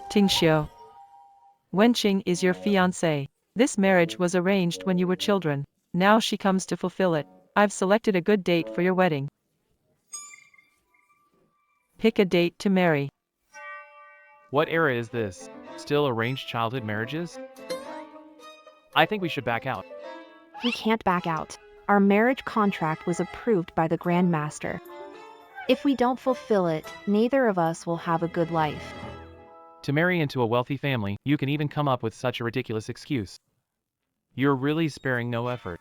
Tingxiu. Wenqing is your fiancé. This marriage was arranged when you were children. Now she comes to fulfill it. I've selected a good date for your wedding. Pick a date to marry. What era is this? Still arranged childhood marriages? I think we should back out. We can't back out. Our marriage contract was approved by the Grand Master. If we don't fulfill it, neither of us will have a good life. To marry into a wealthy family, you can even come up with such a ridiculous excuse. You're really sparing no effort.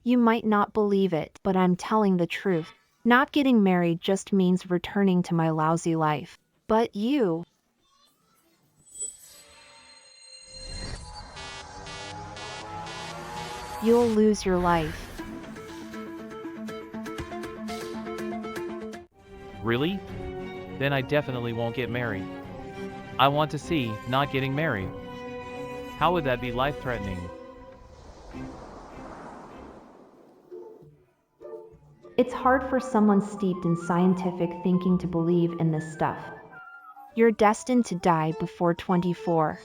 You might not believe it, but I'm telling the truth. Not getting married just means returning to my lousy life. But you'll lose your life. Really? Then I definitely won't get married. I want to see not getting married. How would that be life-threatening? It's hard for someone steeped in scientific thinking to believe in this stuff. You're destined to die before 24.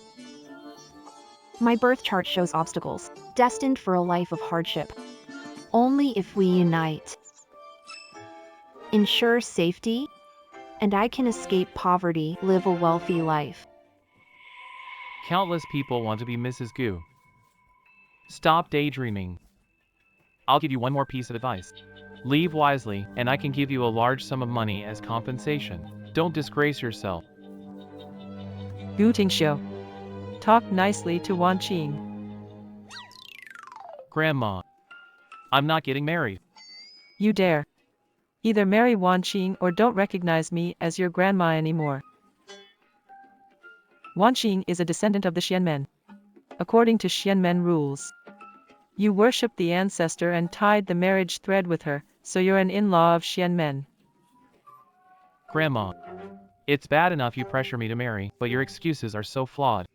My birth chart shows obstacles, destined for a life of hardship. Only if we unite, ensure safety, and I can escape poverty, live a wealthy life. Countless people want to be Mrs. Gu. Stop daydreaming. I'll give you one more piece of advice. Leave wisely, and I can give you a large sum of money as compensation. Don't disgrace yourself. Gu Tingxiu. Talk nicely to Wenqing. Grandma, I'm not getting married. You dare. Either marry Wenqing or don't recognize me as your grandma anymore. Wenqing is a descendant of the Xianmen. According to Xianmen rules, you worship the ancestor and tied the marriage thread with her, so you're an in-law of Xianmen. Grandma, it's bad enough you pressure me to marry, but your excuses are so flawed.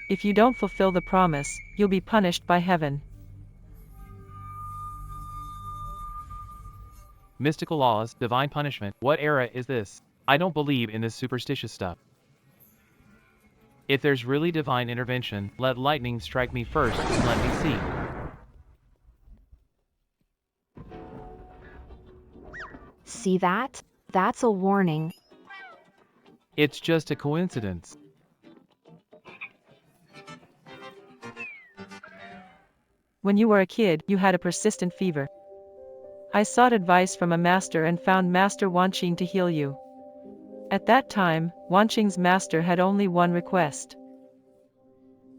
If you don't fulfill the promise, you'll be punished by heaven. Mystical laws, divine punishment, what era is this? I don't believe in this superstitious stuff. If there's really divine intervention, let lightning strike me first and let me see. See that? That's a warning. It's just a coincidence. When you were a kid, you had a persistent fever. I sought advice from a master and found Master Wenqing to heal you. At that time, Wenqing's master had only one request.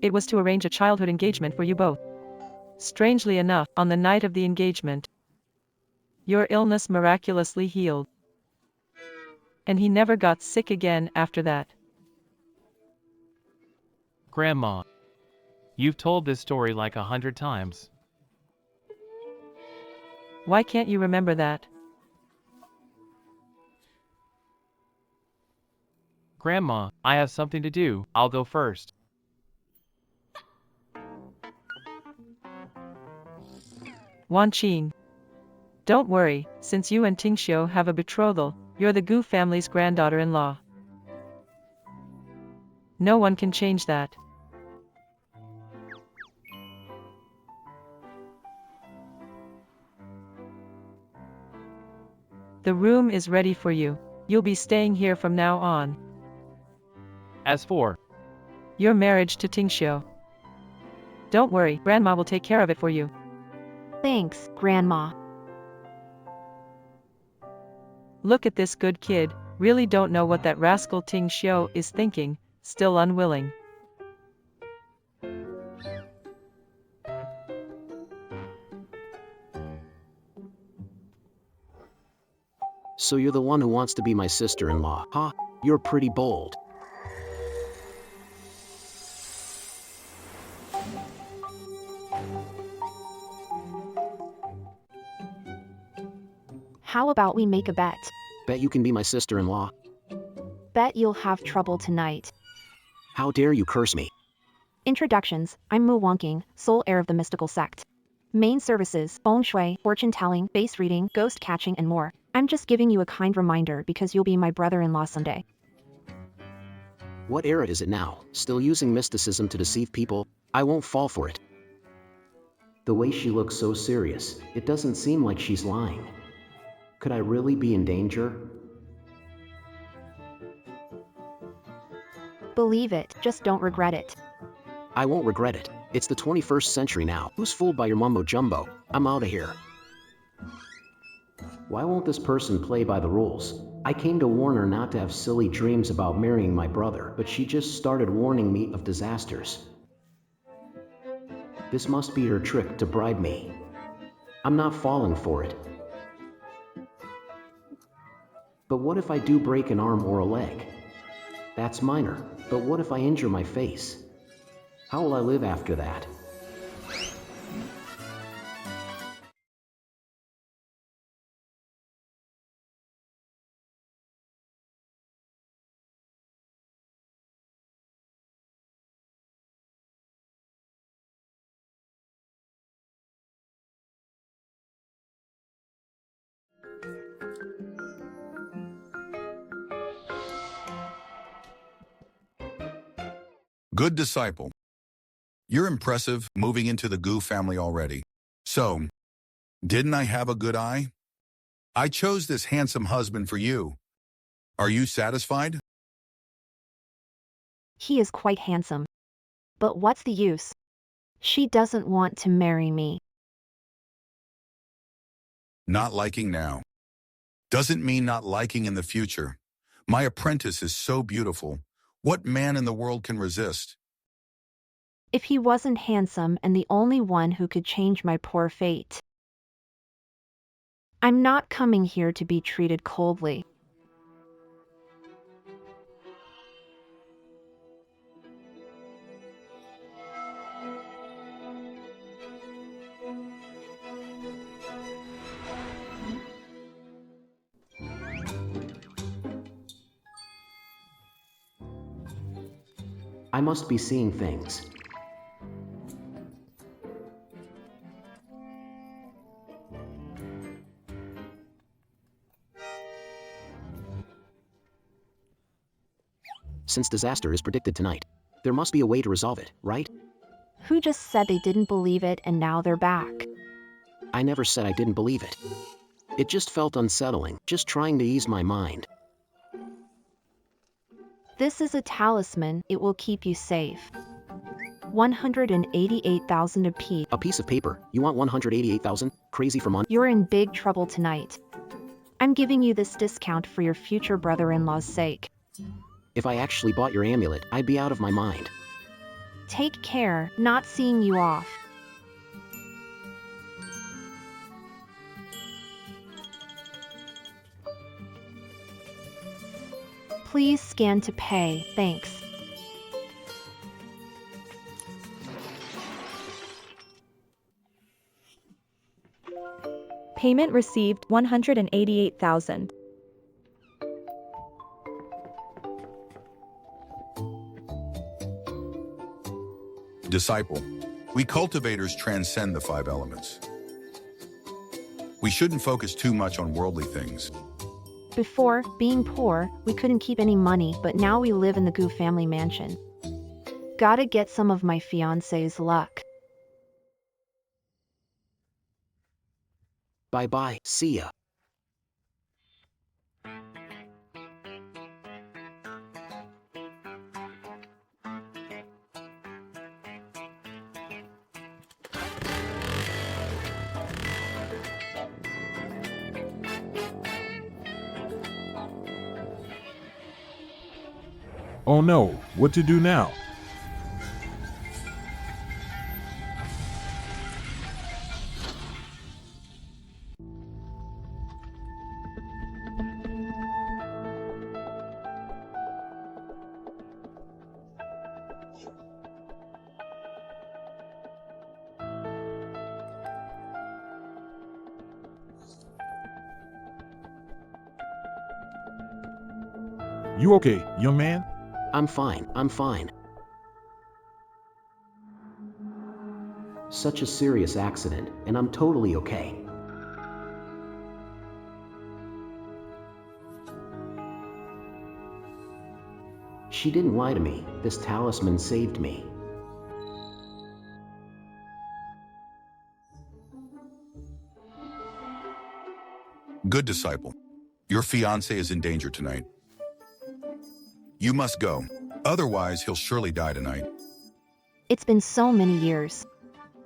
It was to arrange a childhood engagement for you both. Strangely enough, on the night of the engagement, your illness miraculously healed. And he never got sick again after that. Grandma, you've told this story like 100 times. Why can't you remember that? Grandma, I have something to do, I'll go first. Wenqing. Don't worry, since you and Tingxiu have a betrothal, you're the Gu family's granddaughter-in-law. No one can change that. The room is ready for you. You'll be staying here from now on. As for Your marriage to Tingxiu. Don't worry, Grandma will take care of it for you. Thanks, Grandma. Look at this good kid, really don't know what that rascal Tingxiu is thinking, still unwilling. So you're the one who wants to be my sister-in-law, huh? You're pretty bold. How about we make a bet? Bet you can be my sister-in-law. Bet you'll have trouble tonight. How dare you curse me? Introductions. I'm Mu Wenqing, sole heir of the mystical sect. Main services, feng shui, fortune telling, base reading, ghost catching and more. I'm just giving you a kind reminder because you'll be my brother-in-law someday. What era is it now? Still using mysticism to deceive people? I won't fall for it. The way she looks so serious, it doesn't seem like she's lying. Could I really be in danger? Believe it, just don't regret it. I won't regret it. It's the 21st century now. Who's fooled by your mumbo jumbo? I'm out of here. Why won't this person play by the rules? I came to warn her not to have silly dreams about marrying my brother, but she just started warning me of disasters. This must be her trick to bribe me. I'm not falling for it. But what if I do break an arm or a leg? That's minor, but what if I injure my face? How will I live after that? Good disciple. You're impressive, moving into the Gu family already. So, didn't I have a good eye? I chose this handsome husband for you. Are you satisfied? He is quite handsome. But what's the use? She doesn't want to marry me. Not liking now. Doesn't mean not liking in the future. My apprentice is so beautiful. What man in the world can resist? If he wasn't handsome and the only one who could change my poor fate. I'm not coming here to be treated coldly. I must be seeing things. Since disaster is predicted tonight, there must be a way to resolve it, right? Who just said they didn't believe it and now they're back? I never said I didn't believe it. It just felt unsettling, just trying to ease my mind. This is a talisman, it will keep you safe. 188,000 apiece. A piece of paper, you want 188,000? Crazy for money? You're in big trouble tonight. I'm giving you this discount for your future brother-in-law's sake. If I actually bought your amulet, I'd be out of my mind. Take care, not seeing you off. Please scan to pay, thanks. Payment received 188,000. Disciple, we cultivators transcend the 5 elements. We shouldn't focus too much on worldly things. Before, being poor, we couldn't keep any money, but now we live in the Gu family mansion. Gotta get some of my fiancé's luck. Bye-bye, see ya. Oh no, what to do now? You okay, young man? I'm fine, I'm fine. Such a serious accident, and I'm totally okay. She didn't lie to me. This talisman saved me. Good disciple. Your fiancé is in danger tonight. You must go. Otherwise, he'll surely die tonight. It's been so many years.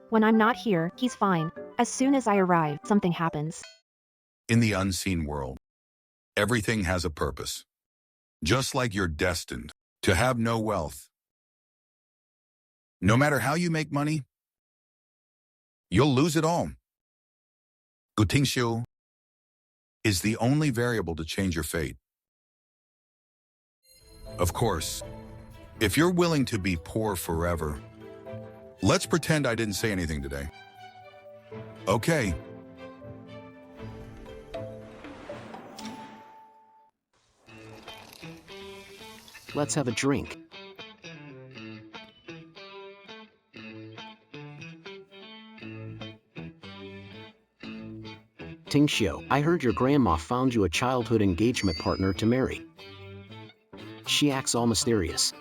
When I'm not here, he's fine. As soon as I arrive, something happens. In the unseen world, everything has a purpose. Just like you're destined to have no wealth. No matter how you make money, you'll lose it all. Tingxiu is the only variable to change your fate. Of course, if you're willing to be poor forever, let's pretend I didn't say anything today. Okay. Let's have a drink. Tingxiu, I heard your grandma found you a childhood engagement partner to marry. She acts all mysterious.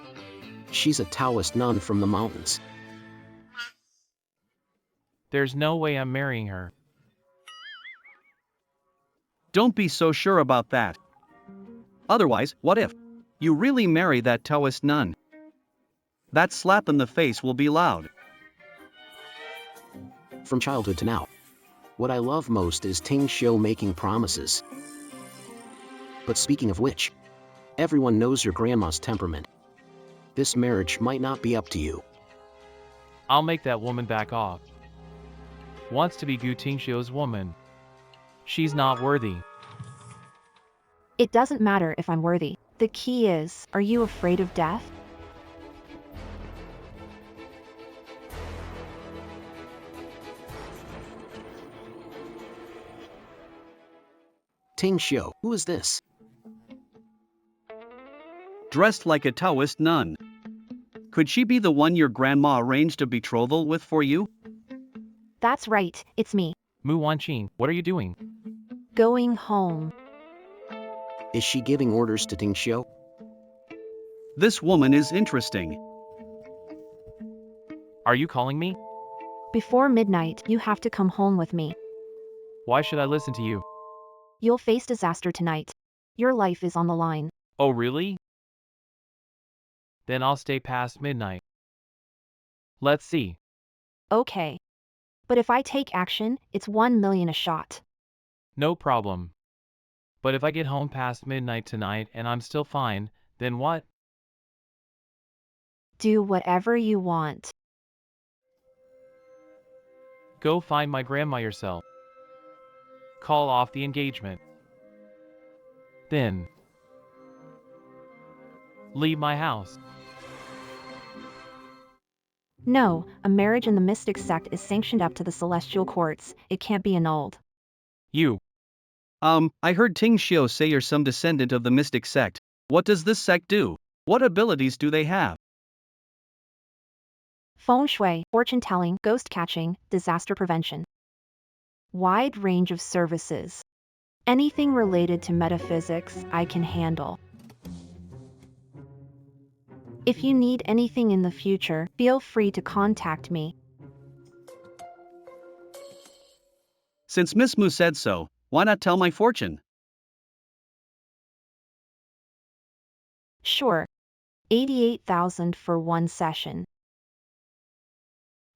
She's a Taoist nun from the mountains. There's no way I'm marrying her. Don't be so sure about that. Otherwise, what if you really marry that Taoist nun? That slap in the face will be loud. From childhood to now, what I love most is Tingxiu making promises. But speaking of which, everyone knows your grandma's temperament. This marriage might not be up to you. I'll make that woman back off. Wants to be Tingxiu's woman. She's not worthy. It doesn't matter if I'm worthy. The key is, are you afraid of death? Tingxiu, who is this? Dressed like a Taoist nun. Could she be the one your grandma arranged a betrothal with for you? That's right, it's me. Mu Wanqing, what are you doing? Going home. Is she giving orders to Tingxiu? This woman is interesting. Are you calling me? Before midnight, you have to come home with me. Why should I listen to you? You'll face disaster tonight. Your life is on the line. Oh really? Then I'll stay past midnight. Let's see. Okay. But if I take action, it's 1 million a shot. No problem. But if I get home past midnight tonight and I'm still fine, then what? Do whatever you want. Go find my grandma yourself. Call off the engagement. Then leave my house. No, a marriage in the mystic sect is sanctioned up to the celestial courts. It can't be annulled. You. I heard Tingxiu say you're some descendant of the mystic sect. What does this sect do? What abilities do they have? Feng shui, fortune telling, ghost catching, disaster prevention. Wide range of services. Anything related to metaphysics, I can handle. If you need anything in the future, feel free to contact me. Since Miss Mu said so, why not tell my fortune? Sure. 88,000 for one session.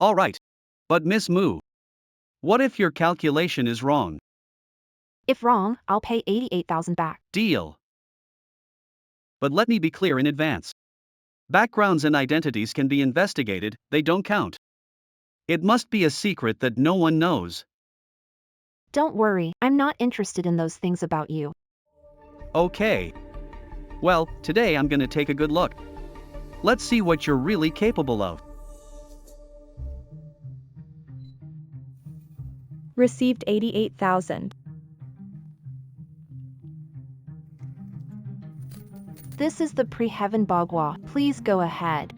All right. But Miss Mu, what if your calculation is wrong? If wrong, I'll pay 88,000 back. Deal. But let me be clear in advance. Backgrounds and identities can be investigated, they don't count. It must be a secret that no one knows. Don't worry, I'm not interested in those things about you. Okay. Well, today I'm gonna take a good look. Let's see what you're really capable of. Received 88,000. This is the pre-heaven Bagua. Please go ahead.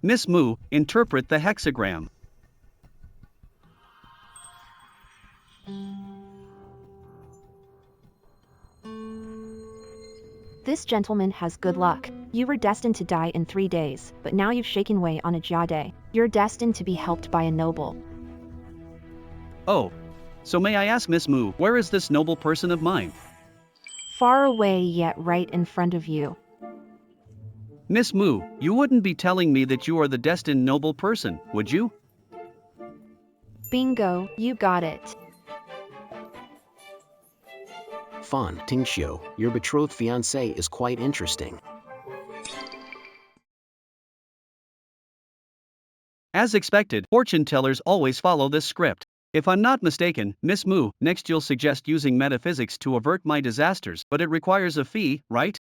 Miss Mu, interpret the hexagram. This gentleman has good luck. You were destined to die in 3 days, but now you've shaken way on a jade. You're destined to be helped by a noble. Oh. So may I ask Miss Mu, where is this noble person of mine? Far away yet right in front of you. Miss Mu, you wouldn't be telling me that you are the destined noble person, would you? Bingo, you got it. Fun, Tingxiu, your betrothed fiancé is quite interesting. As expected, fortune tellers always follow this script. If I'm not mistaken, Miss Mu, next you'll suggest using metaphysics to avert my disasters, but it requires a fee, right?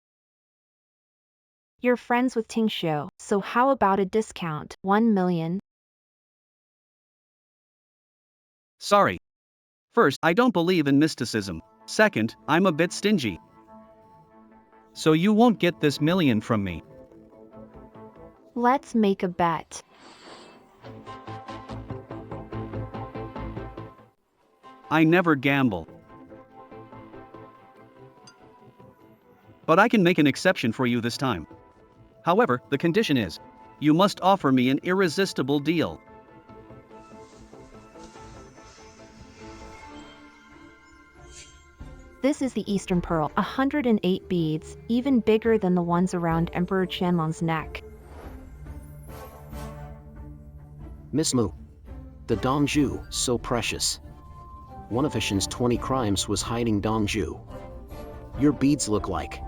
You're friends with Tingxiu, so how about a discount? 1 million? Sorry. First, I don't believe in mysticism. Second, I'm a bit stingy. So you won't get this million from me. Let's make a bet. I never gamble. But I can make an exception for you this time. However, the condition is, you must offer me an irresistible deal. This is the Eastern Pearl, 108 beads, even bigger than the ones around Emperor Qianlong's neck. Miss Mu. The Dongju, so precious. One of Hishin's 20 crimes was hiding Dongju. Your beads look like.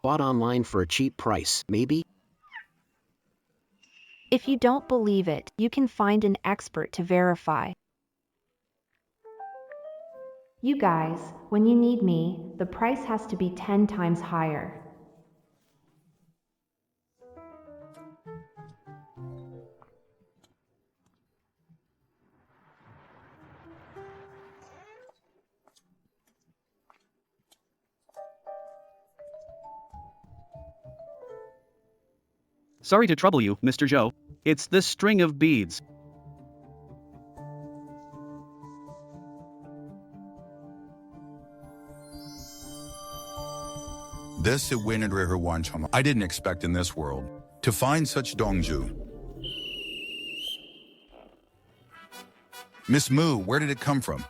Bought online for a cheap price, maybe? If you don't believe it, you can find an expert to verify. You guys, when you need me, the price has to be 10 times higher. Sorry to trouble you, Mr. Zhou. It's this string of beads. This I didn't expect in this world to find such Dongju. Miss Mu, where did it come from?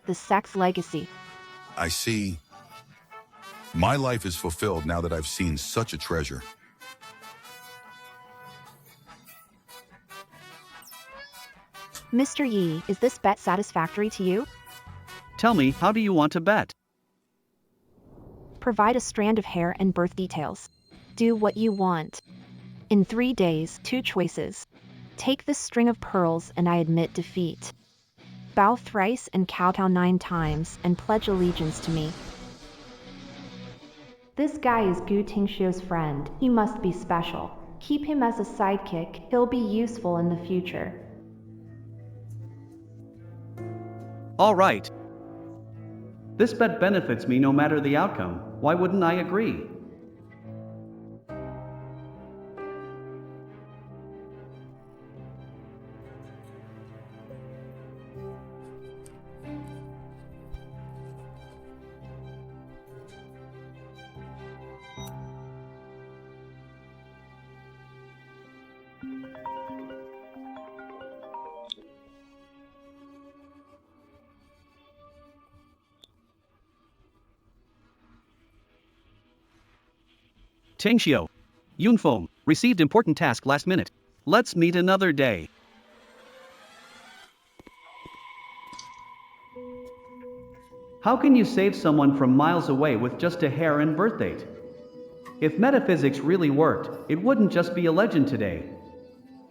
The Sect's legacy. I see. My life is fulfilled now that I've seen such a treasure. Mr. Yi, is this bet satisfactory to you? Tell me, how do you want to bet? Provide a strand of hair and birth details. Do what you want. In 3 days, 2 choices. Take this string of pearls and I admit defeat. Bow thrice and kowtow 9 times and pledge allegiance to me. This guy is Gu Tingxiu's friend. He must be special. Keep him as a sidekick. He'll be useful in the future. All right. This bet benefits me no matter the outcome. Why wouldn't I agree? Tingxiu. Yunfeng, received important task last minute. Let's meet another day. How can you save someone from miles away with just a hair and birth date? If metaphysics really worked, it wouldn't just be a legend today.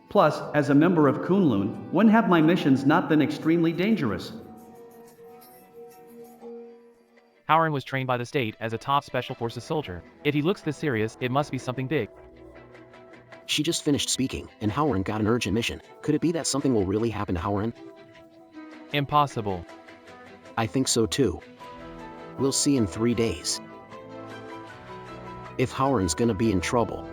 Plus, as a member of Kunlun, when have my missions not been extremely dangerous? Howard was trained by the state as a top special forces soldier. If he looks this serious, it must be something big. She just finished speaking, and Howard got an urgent mission. Could it be that something will really happen to Howard? Impossible. I think so too. We'll see in 3 days. If Howard's gonna be in trouble.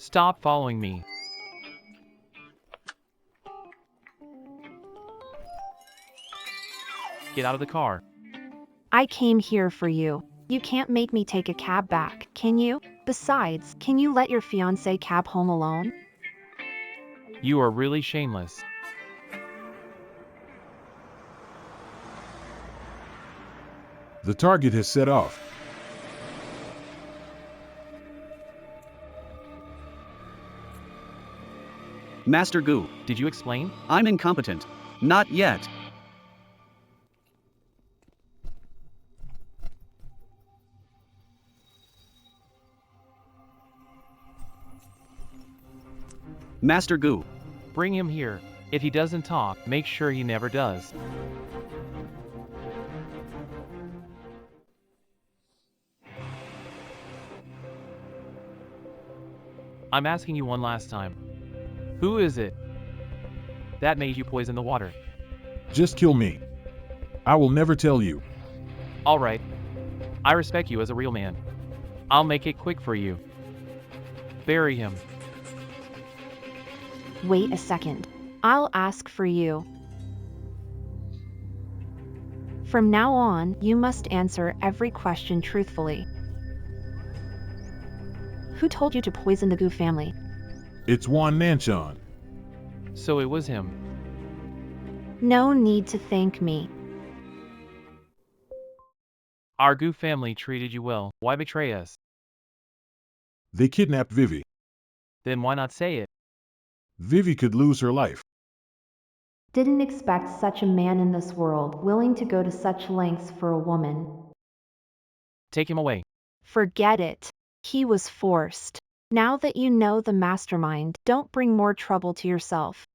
Stop following me. Get out of the car. I came here for you. You can't make me take a cab back, can you? Besides, can you let your fiancé cab home alone? You are really shameless. The target has set off. Master Gu, Did you explain? I'm incompetent. Not yet. Master Gu, Bring him here. If he doesn't talk, make sure he never does. I'm asking you one last time. Who is it that made you poison the water? Just kill me. I will never tell you. Alright. I respect you as a real man. I'll make it quick for you. Bury him. Wait a second. I'll ask for you. From now on, you must answer every question truthfully. Who told you to poison the Gu family? It's Juan Nanchan. So it was him. No need to thank me. Our Gu family treated you well. Why betray us? They kidnapped Vivi. Then why not say it? Vivi could lose her life. Didn't expect such a man in this world, willing to go to such lengths for a woman. Take him away. Forget it. He was forced. Now that you know the mastermind, don't bring more trouble to yourself.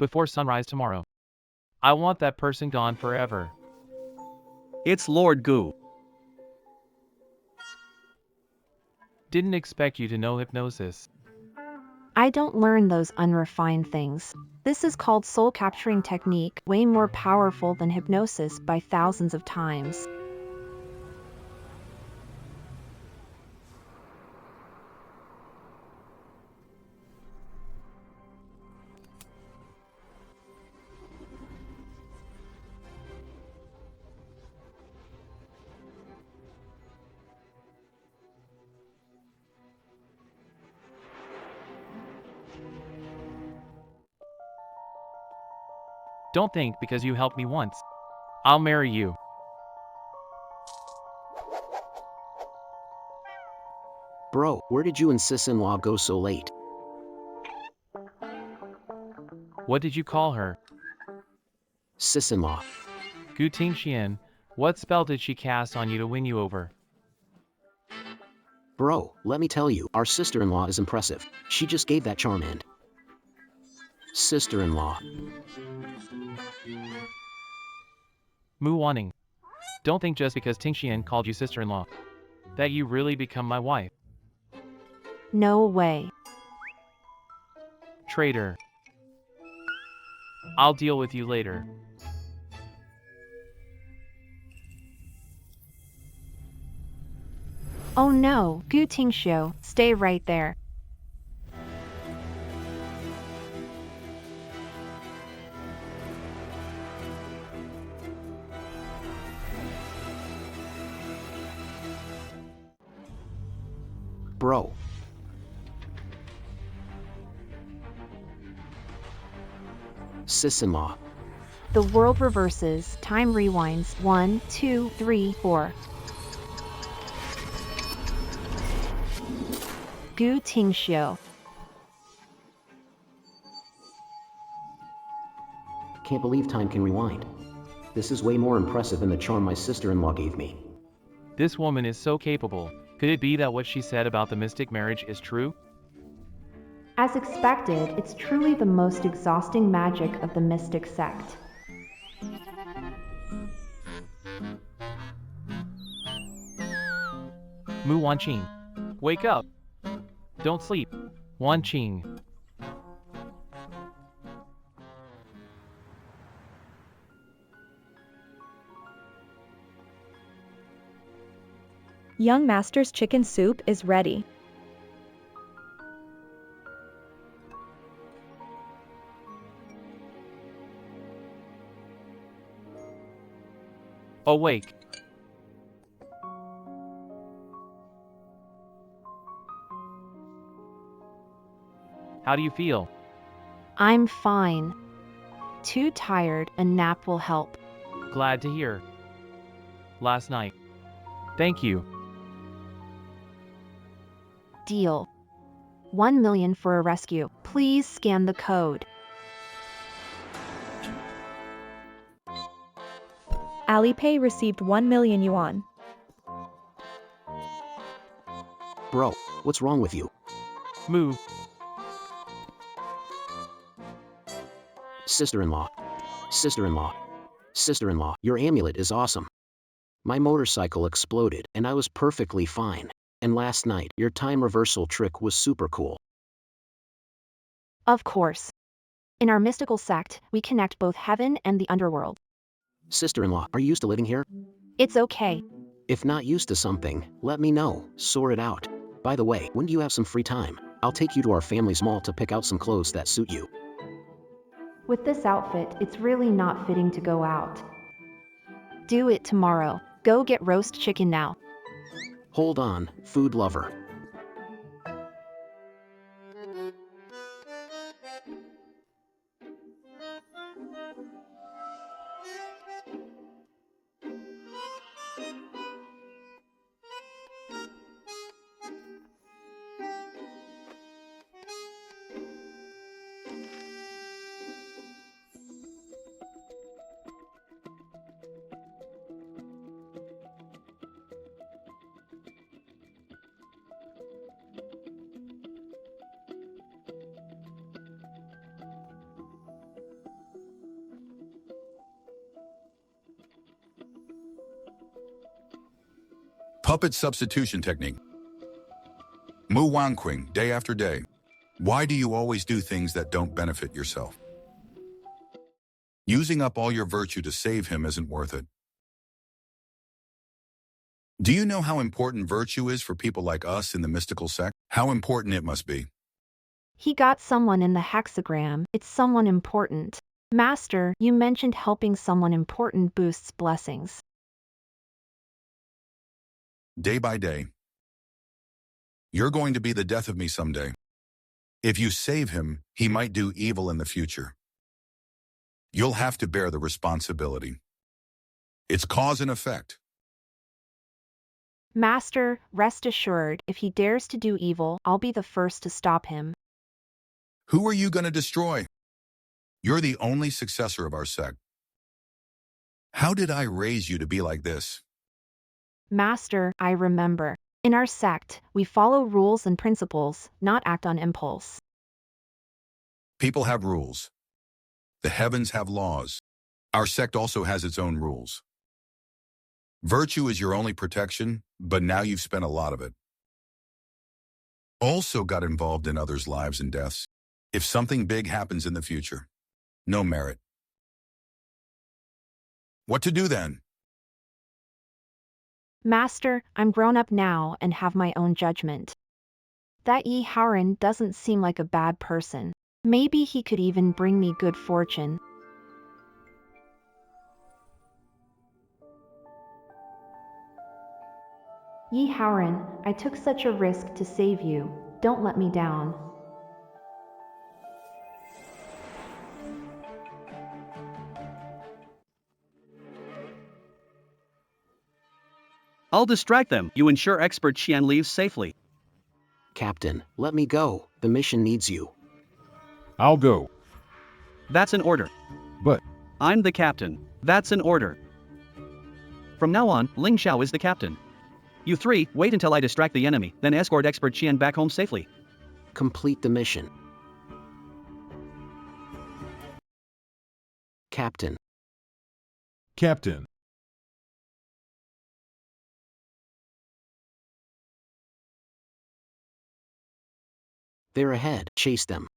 Before sunrise tomorrow. I want that person gone forever. it's Lord Gu. Didn't expect you to know hypnosis. I don't learn those unrefined things. This is called soul capturing technique, way more powerful than hypnosis by thousands of times. Don't think because you helped me once. I'll marry you. Bro, where did you and sis-in-law go so late? What did you call her? Sis-in-law. Gu Tingxian. What spell did she cast on you to win you over? Bro, let me tell you, our sister-in-law is impressive. She just gave that charm and... Sister-in-law. Mu Wanning. Don't think just because Tingxian called you sister-in-law that you really become my wife. No way. Traitor. I'll deal with you later. Oh no, Gu Tingxiu, stay right there. Bro. Sis-in-law. The world reverses, time rewinds, 1, 2, 3, 4. Gu Tingxiu. Can't believe time can rewind. This is way more impressive than the charm my sister-in-law gave me. This woman is so capable. Could it be that what she said about the mystic marriage is true? As expected, it's truly the most exhausting magic of the mystic sect. Mu Wanqing. Wake up. Don't sleep. Wanqing. Young master's chicken soup is ready. Awake. How do you feel? I'm fine. Too tired, a nap will help. Glad to hear. Last night. Thank you. Deal. 1 million for a rescue. Please scan the code. Alipay received 1 million yuan. Bro, what's wrong with you? Move. Sister-in-law. Sister-in-law. Sister-in-law, your amulet is awesome. My motorcycle exploded, and I was perfectly fine. And last night, your time reversal trick was super cool. Of course. In our mystical sect, we connect both heaven and the underworld. Sister-in-law, are you used to living here? It's okay. If not used to something, let me know, sort it out. By the way, when do you have some free time? I'll take you to our family's mall to pick out some clothes that suit you. With this outfit, it's really not fitting to go out. Do it tomorrow. Go get roast chicken now. Hold on, food lover. Puppet substitution technique. Mu Wanqing, day after day. Why do you always do things that don't benefit yourself? Using up all your virtue to save him isn't worth it. Do you know how important virtue is for people like us in the mystical sect? How important it must be. He got someone in the hexagram. It's someone important. Master, you mentioned helping someone important boosts blessings. Day by day. You're going to be the death of me someday. If you save him, he might do evil in the future. You'll have to bear the responsibility. It's cause and effect. Master, rest assured, if he dares to do evil, I'll be the first to stop him. Who are you going to destroy? You're the only successor of our sect. How did I raise you to be like this? Master, I remember. In our sect, we follow rules and principles, not act on impulse. People have rules. The heavens have laws. Our sect also has its own rules. Virtue is your only protection, but now you've spent a lot of it. Also got involved in others' lives and deaths. If something big happens in the future, no merit. What to do then? Master, I'm grown up now and have my own judgment. That Yi Haoren doesn't seem like a bad person. Maybe he could even bring me good fortune. Yi Haoren, I took such a risk to save you. Don't let me down. I'll distract them. You ensure expert Qian leaves safely. Captain, let me go. The mission needs you. I'll go. That's an order. But I'm the captain. That's an order. From now on, Ling Xiao is the captain. You three, wait until I distract the enemy, then escort expert Qian back home safely. Complete the mission. Captain. Captain, They're ahead. Chase them.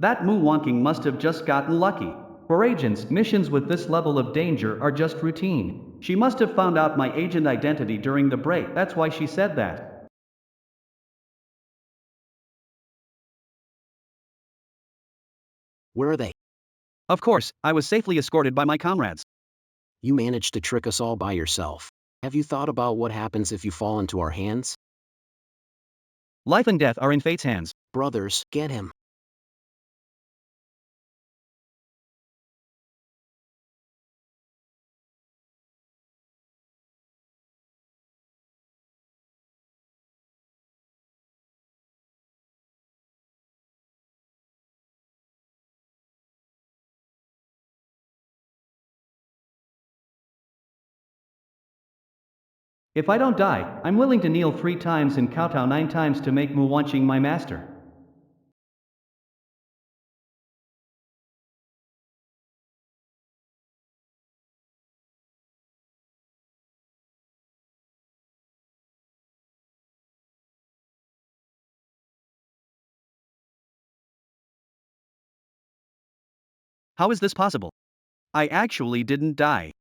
That Mu Wanking must have just gotten lucky. For agents, missions with this level of danger are just routine. She must have found out my agent identity during the break, that's why she said that. Where are they? Of course, I was safely escorted by my comrades. You managed to trick us all by yourself. Have you thought about what happens if you fall into our hands? Life and death are in fate's hands. Brothers, get him. If I don't die, I'm willing to kneel 3 times and kowtow 9 times to make Mu Wanqing my master. How is this possible? I actually didn't die.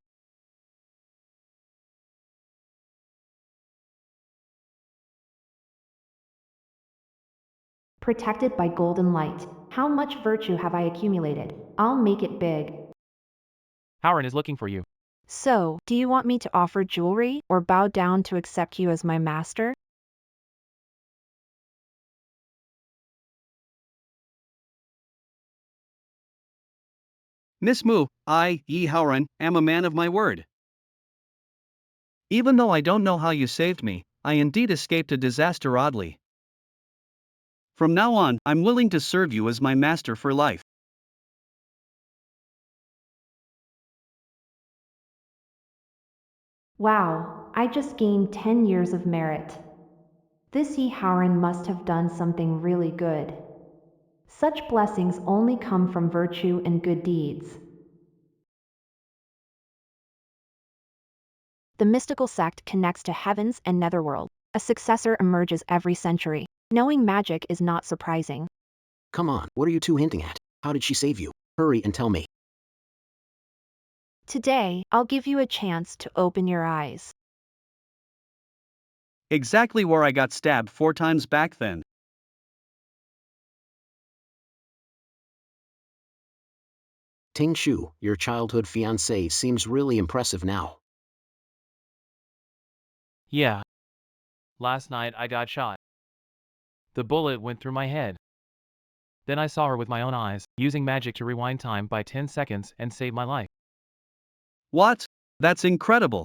Protected by golden light. How much virtue have I accumulated? I'll make it big. Howard is looking for you. So, do you want me to offer jewelry or bow down to accept you as my master? Miss Mu, I, Yi Haoran, am a man of my word. Even though I don't know how you saved me, I indeed escaped a disaster oddly. From now on, I'm willing to serve you as my master for life. Wow, I just gained 10 years of merit. This Yi Haoran must have done something really good. Such blessings only come from virtue and good deeds. The mystical sect connects to heavens and netherworld. A successor emerges every century. Knowing magic is not surprising. Come on, what are you two hinting at? How did she save you? Hurry and tell me. Today, I'll give you a chance to open your eyes. Exactly where I got stabbed 4 times back then. Tingxiu, your childhood fiancé seems really impressive now. Yeah. Last night I got shot. The bullet went through my head. Then I saw her with my own eyes, using magic to rewind time by 10 seconds and save my life. What? That's incredible.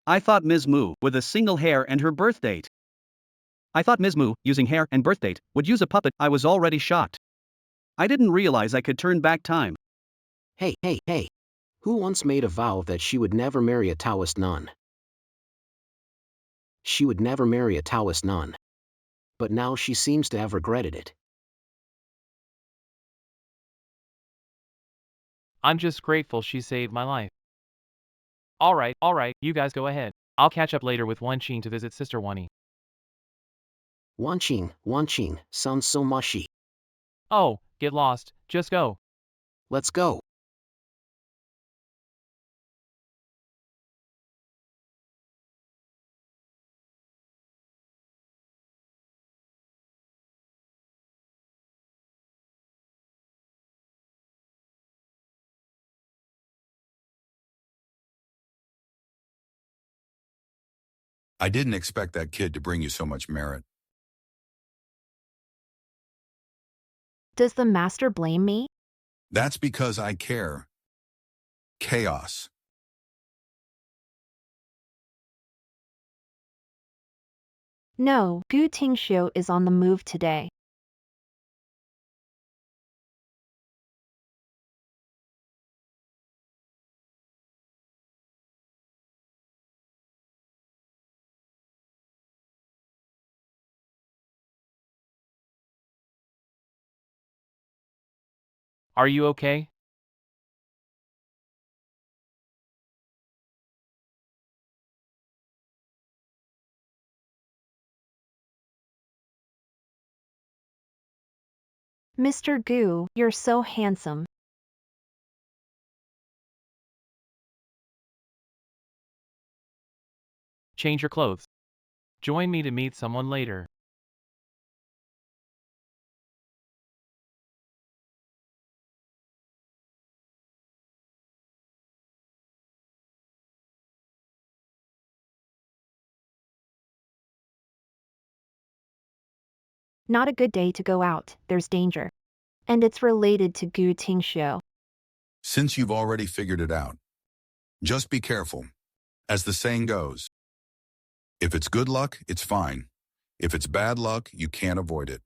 I thought Ms. Mu, with a single hair and her birth date. I thought Ms. Mu, using hair and birth date, would use a puppet. I was already shocked. I didn't realize I could turn back time. Hey, hey, hey. Who once made a vow that she would never marry a Taoist nun? She would never marry a Taoist nun. But now she seems to have regretted it. I'm just grateful she saved my life. Alright, you guys go ahead. I'll catch up later with Wanqing to visit Sister Wani. Wanqing, sounds so mushy. Oh, get lost, just go. Let's go. I didn't expect that kid to bring you so much merit. Does the master blame me? That's because I care. Chaos. No, Gu Tingxiu is on the move today. Are you okay? Mr. Gu, you're so handsome. Change your clothes. Join me to meet someone later. Not a good day to go out, there's danger. And it's related to Gu Tingxiu. Since you've already figured it out, just be careful. As the saying goes, if it's good luck, it's fine. If it's bad luck, you can't avoid it.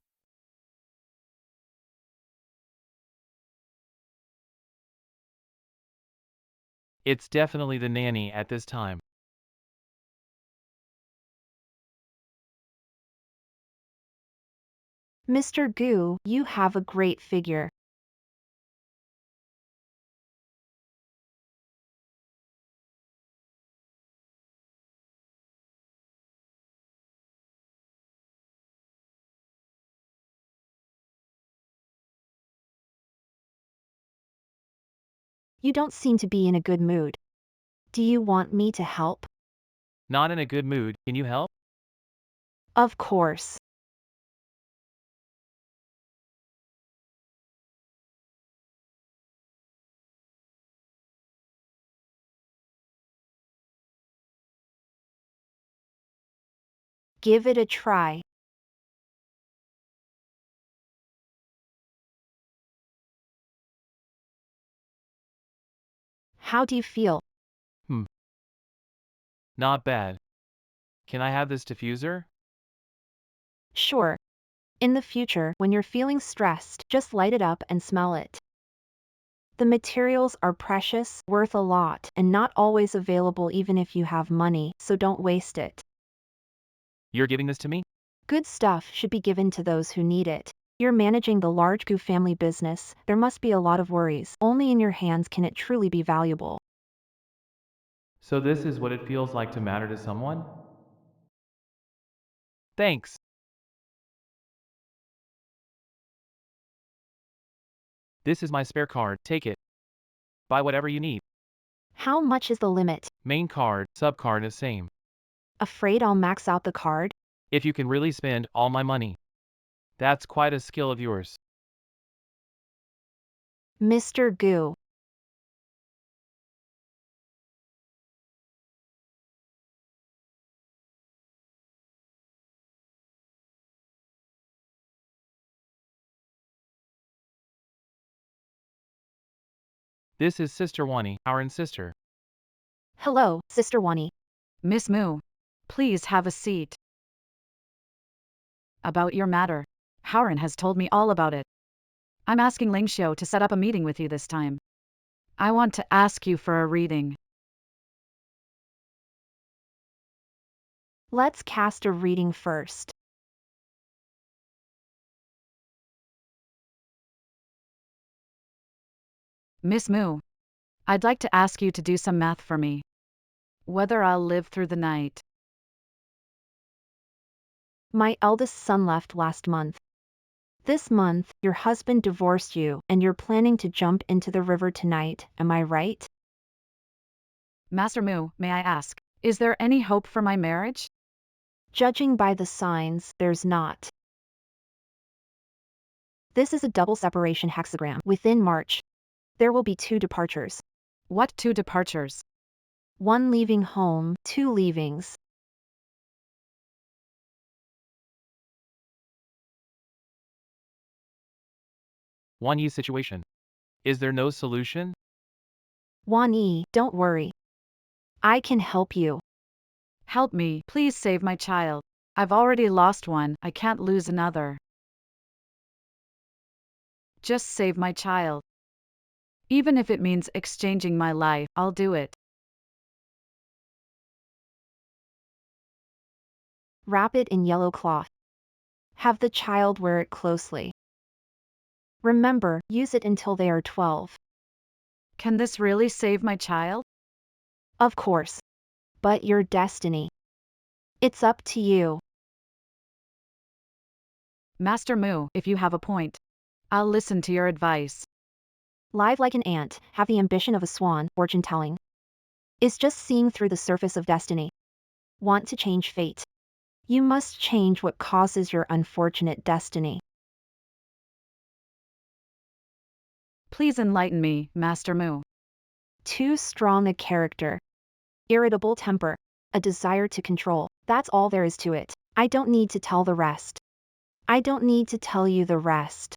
It's definitely the nanny at this time. Mr. Gu, you have a great figure. You don't seem to be in a good mood. Do you want me to help? Not in a good mood, can you help? Of course. Give it a try. How do you feel? Not bad. Can I have this diffuser? Sure. In the future, when you're feeling stressed, just light it up and smell it. The materials are precious, worth a lot, and not always available even if you have money, so don't waste it. You're giving this to me? Good stuff should be given to those who need it. You're managing the large Gu family business, there must be a lot of worries. Only in your hands can it truly be valuable. So this is what it feels like to matter to someone? Thanks. This is my spare card, take it. Buy whatever you need. How much is the limit? Main card, sub card is same. Afraid I'll max out the card? If you can really spend all my money. That's quite a skill of yours. Mr. Gu. This is Sister Wani, our sister. Hello, Sister Wani. Miss Mu, please have a seat. About your matter. Howren has told me all about it. I'm asking Tingxiu to set up a meeting with you this time. I want to ask you for a reading. Let's cast a reading first. Miss Mu, I'd like to ask you to do some math for me. Whether I'll live through the night. My eldest son left last month. This month, your husband divorced you, and you're planning to jump into the river tonight, am I right? Master Mu, may I ask, is there any hope for my marriage? Judging by the signs, there's not. This is a double separation hexagram. Within March, there will be 2 departures. What 2 departures? 1 leaving home, 2 leavings. One Yi situation. Is there no solution? Wani, don't worry. I can help you. Help me, please save my child. I've already lost one, I can't lose another. Just save my child. Even if it means exchanging my life, I'll do it. Wrap it in yellow cloth. Have the child wear it closely. Remember, use it until they are 12. Can this really save my child? Of course. But your destiny. It's up to you. Master Mu, if you have a point. I'll listen to your advice. Live like an ant, have the ambition of a swan, fortune telling. Is just seeing through the surface of destiny. Want to change fate. You must change what causes your unfortunate destiny. Please enlighten me, Master Mu. Too strong a character. Irritable temper. A desire to control. That's all there is to it. I don't need to tell the rest. I don't need to tell you the rest.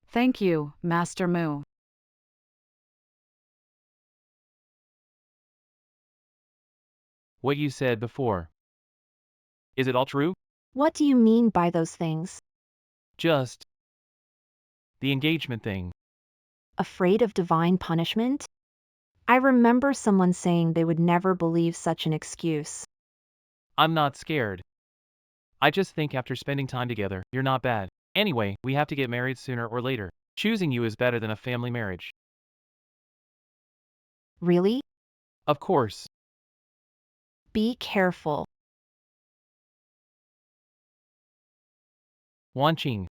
Thank you, Master Mu. What you said before. Is it all true? What do you mean by those things? Just the engagement thing. Afraid of divine punishment? I remember someone saying they would never believe such an excuse. I'm not scared. I just think after spending time together, you're not bad. Anyway, we have to get married sooner or later. Choosing you is better than a family marriage. Really? Of course. Be careful. Wanqing.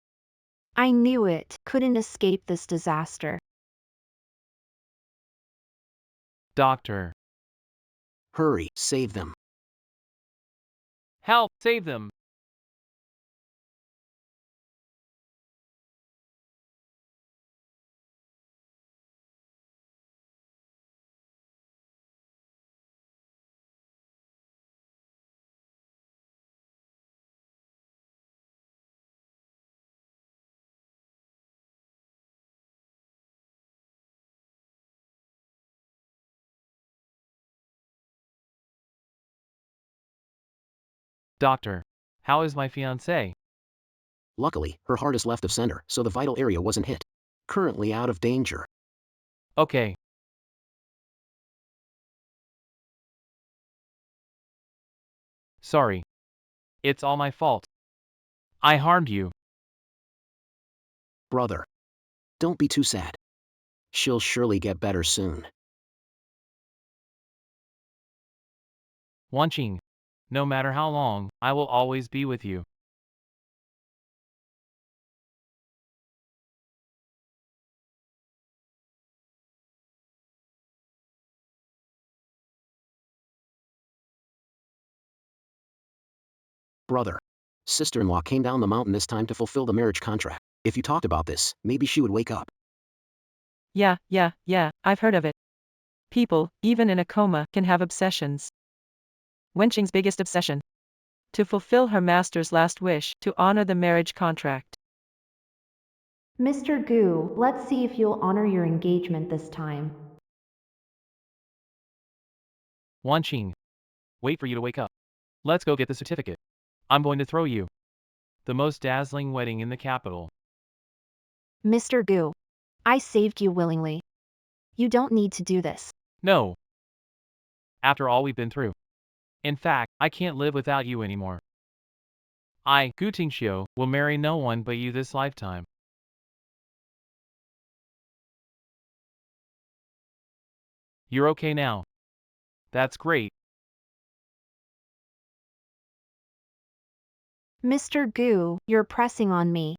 I knew it. Couldn't escape this disaster. Doctor. Hurry, save them. Help! Save them! Doctor. How is my fiancé? Luckily, her heart is left of center, so the vital area wasn't hit. Currently out of danger. Okay. Sorry. It's all my fault. I harmed you. Brother. Don't be too sad. She'll surely get better soon. Wanqing. No matter how long, I will always be with you. Brother. Sister-in-law came down the mountain this time to fulfill the marriage contract. If you talked about this, maybe she would wake up. Yeah, I've heard of it. People, even in a coma, can have obsessions. Wenqing's biggest obsession. To fulfill her master's last wish, to honor the marriage contract. Mr. Gu, let's see if you'll honor your engagement this time. Wanqing. Wait for you to wake up. Let's go get the certificate. I'm going to throw you. The most dazzling wedding in the capital. Mr. Gu, I saved you willingly. You don't need to do this. No. After all we've been through. In fact, I can't live without you anymore. I, Gu Tingxiu, will marry no one but you this lifetime. You're okay now. That's great. Mr. Gu, you're pressing on me.